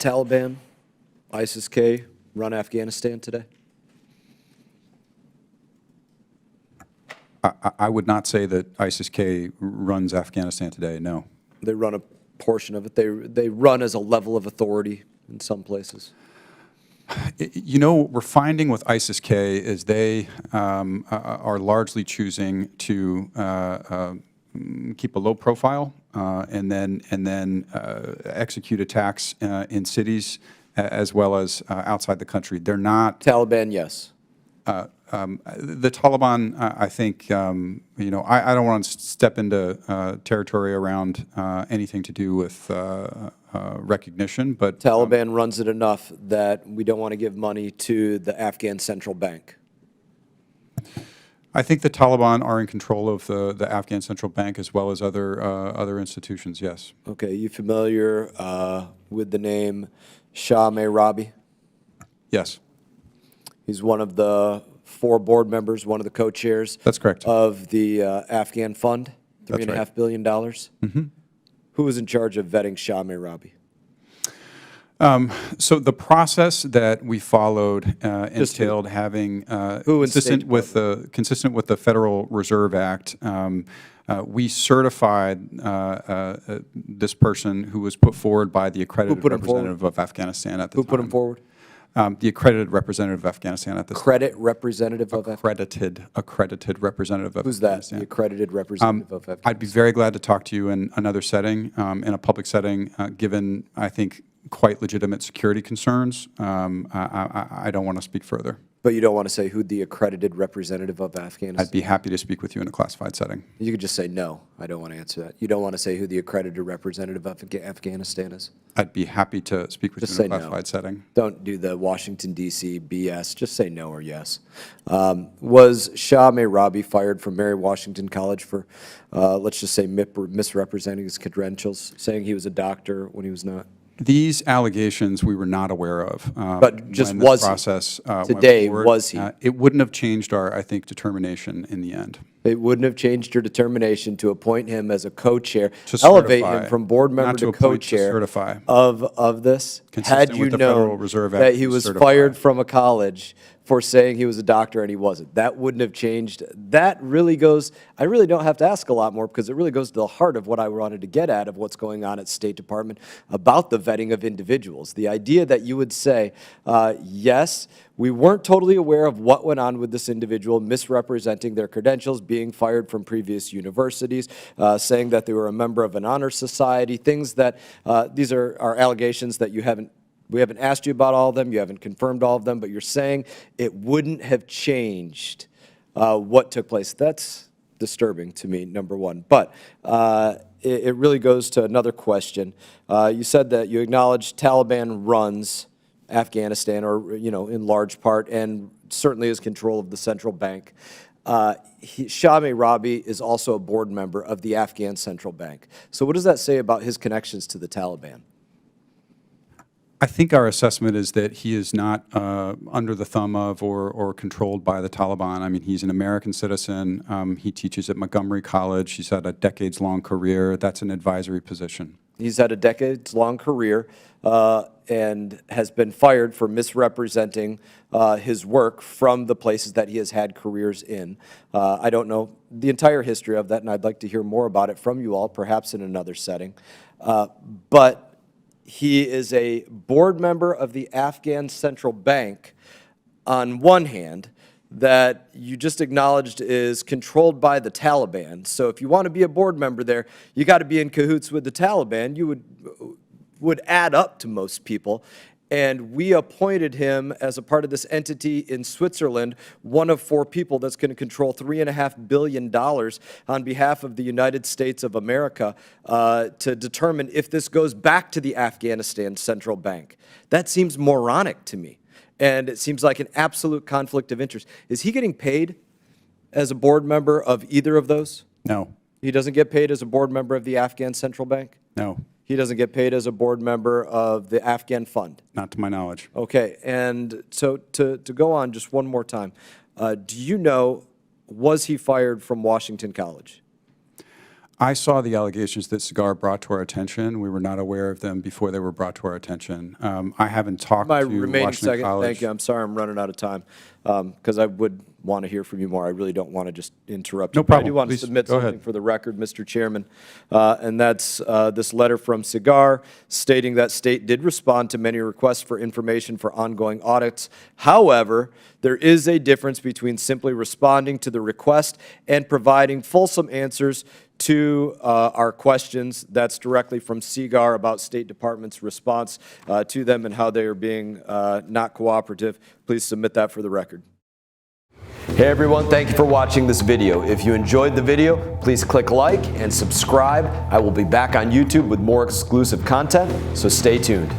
Taliban, ISIS-K run Afghanistan today? I would not say that ISIS-K runs Afghanistan today, no. They run a portion of it. They run as a level of authority in some places. You know, what we're finding with ISIS-K is they are largely choosing to keep a low profile and then execute attacks in cities as well as outside the country. They're not Taliban, yes. The Taliban, I think, you know, I don't want to step into territory around anything to do with recognition, but Taliban runs it enough that we don't want to give money to the Afghan central bank. I think the Taliban are in control of the Afghan central bank as well as other institutions, yes. Okay, you familiar with the name Shamay Robi? Yes. He's one of the 4 board members, one of the co-chairs. That's correct. Of the Afghan Fund, $3.5 billion. Mm-hmm. Who was in charge of vetting Shamay Robi? So the process that we followed entailed having consistent with the Federal Reserve Act. We certified this person who was put forward by the accredited representative of Afghanistan at the time. Who put him forward? The accredited representative of Afghanistan at this time. Credit representative of Accredited representative of Who's that? Afghanistan. The accredited representative of Afghanistan. I'd be very glad to talk to you in another setting, in a public setting, given, I think, quite legitimate security concerns. I don't want to speak further. But you don't want to say who the accredited representative of Afghanistan? I'd be happy to speak with you in a classified setting. You could just say no. I don't want to answer that. You don't want to say who the accredited representative of Afghanistan is? I'd be happy to speak with you in a classified setting. Don't do the Washington, D.C. BS. Just say no or yes. Was Shamay Robi fired from Mary Washington College for, let's just say, misrepresenting his credentials, saying he was a doctor when he was not? These allegations we were not aware of. But just when this was process today, went forward. was he? It wouldn't have changed our, I think, determination in the end. It wouldn't have changed your determination to appoint him as a co-chair, elevate him from board member to co-chair of this, had you known that he was fired from a college for saying he was a doctor and he wasn't. That wouldn't have changed. That really goes, I really don't have to ask a lot more because it really goes to the heart of what I wanted to get at of what's going on at State Department about the vetting of individuals. The idea that you would say, yes, we weren't totally aware of what went on with this individual, misrepresenting their credentials, being fired from previous universities, saying that they were a member of an honor society, things that, these are allegations that we haven't asked you about all of them, you haven't confirmed all of them, but you're saying it wouldn't have changed what took place. That's disturbing to me, number one. But it really goes to another question. You said that you acknowledge Taliban runs Afghanistan, or in large part, and certainly has control of the central bank. Shamay Robi is also a board member of the Afghan Central Bank. So what does that say about his connections to the Taliban? I think our assessment is that he is not under the thumb of or controlled by the Taliban. I mean, he's an American citizen. He teaches at Montgomery College. He's had a decades-long career. That's an advisory position. He's had a decades-long career and has been fired for misrepresenting his work from the places that he has had careers in. I don't know the entire history of that, and I'd like to hear more about it from you all, perhaps in another setting. But he is a board member of the Afghan Central Bank, on one hand, that you just acknowledged is controlled by the Taliban. So if you want to be a board member there, you got to be in cahoots with the Taliban. You would add up to most people. And we appointed him as a part of this entity in Switzerland, one of 4 people that's going to control $3.5 billion on behalf of the United States of America to determine if this goes back to the Afghanistan Central Bank. That seems moronic to me, and it seems like an absolute conflict of interest. Is he getting paid as a board member of either of those? No. He doesn't get paid as a board member of the Afghan Central Bank? No. He doesn't get paid as a board member of the Afghan Fund? Not to my knowledge. Okay, and so to go on just one more time, do you know, was he fired from Washington College? I saw the allegations that Cigar brought to our attention. We were not aware of them before they were brought to our attention. I haven't talked to remaining Washington second, College. thank you. I'm sorry I'm running out of time because I would want to hear from you more. I really don't want to just interrupt you. No problem. I do want to Please, submit go something ahead. for the record, Mr. Chairman, and that's this letter from Cigar stating that state did respond to many requests for information for ongoing audits. However, there is a difference between simply responding to the request and providing fulsome answers to our questions. That's directly from Cigar about State Department's response to them and how they are being not cooperative. Please submit that for the record. Hey everyone, thank you for watching this video. If you enjoyed the video, please click like and subscribe. I will be back on YouTube with more exclusive content, so stay tuned.